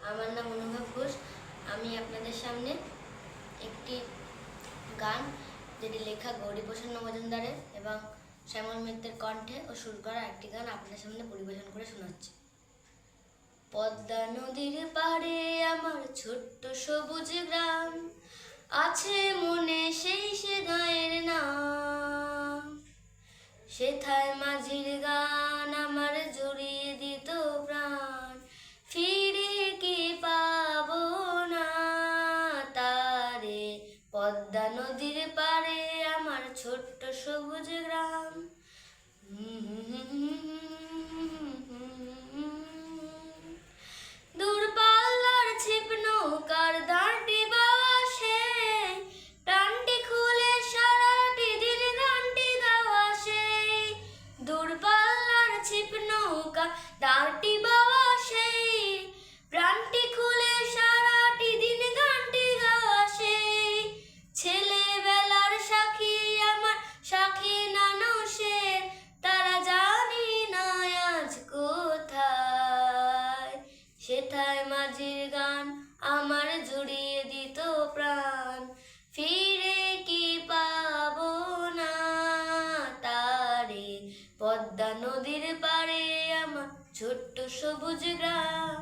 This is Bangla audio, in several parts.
আমার নাম অনুভব ঘোষ। আমি আপনাদের সামনে একটি গান, যেটি লেখা গৌরীপ্রসন্ন মজুমদারের এবং শ্যামল মিত্রের কণ্ঠে ও সুর করা একটি গান আপনাদের সামনে পরিবেশন করে শোনাচ্ছি। পদ্মা নদীর পাড়ে আমার ছোট্ট সবুজ গ্রাম, আছে মনে সেই সে গাঁয়ের নাম। সেথায় মাঝির গান আমার জড়িয়ে দিত প্রাণ, ফিরে কি পাবো না তারে। পদ্মা নদীর পাড়ে আমার ছোট্ট সবুজ গ্রাম। দূরপাল্লার ছিপ নৌকার দাঁড়টি বাওয়া সেই, প্রাণটি খুলে সারাটি দিন গানটি গাওয়া সেই। দূরপাল্লার ছিপ নৌকা দাঁড়টি বাওয়া সেই, প্রাণটি খুলে সারাটি দিন গানটি গাওয়া সেই। ছেলেবেলার সাথী আমার সাথী নানসের, তারা জানি না আজ কোথায়। সেথায় মাঝির গান আমার জুড়িয়ে দিত প্রাণ, ফিরে কি পাবো না তারে। পদ্মা নদীর পাড়ে আমার ছোট্ট সবুজ গ্রাম।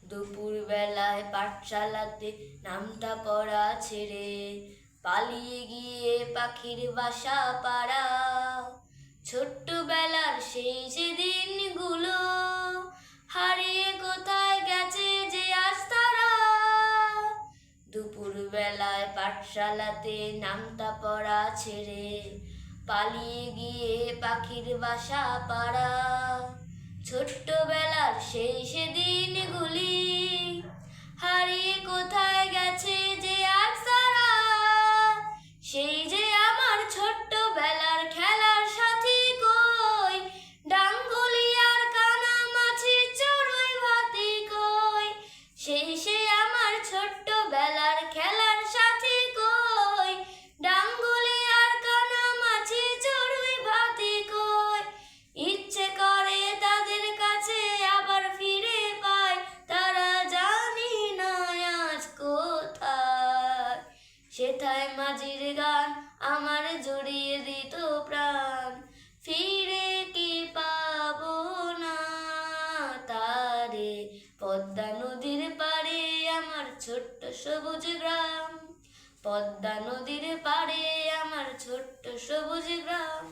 দুপুর বেলায় পাঠশালাতে নামটা পড়া ছেড়ে, পালিয়ে গিয়ে পাখির বাসা পাড়া। ছোট্টবেলার সেই যে দিনগুলো হারিয়ে কোথায় গেছে যে আজ তারা। দুপুর বেলায় পাঠশালাতে নামটা পড়া ছেড়ে, পালিয়ে গিয়ে পাখির বাসা পাড়া। ছোট্টবেলার সেই সে দিনগুলি হারিয়ে কোথায় গেছে যে আজ তারা। সেই যে আমার ছোট্টবেলার খেলার সাথী কই, ডাঙ্গুলি আর কানামাছি চড়ুই ভাতি কই। সেই সে আমার ছোট্টবেলার খেলার সাথী কই, ডাঙ্গুলি আর কানামাছি চড়ুই ভাতি কই। ইচ্ছে করে তাদের কাছে আবার ফিরে পাই, তারা জানি না আজ কোথায়। সেথায় মাঝির গান আমার জড়িয়ে দিত প্রাণ, ফিরে কি পাবো না তারে। পদ্মা নদীর পাড়ে আমার ছোট্ট সবুজ গ্রাম। পদ্মা নদীর পাড়ে আমার ছোট্ট সবুজ গ্রাম।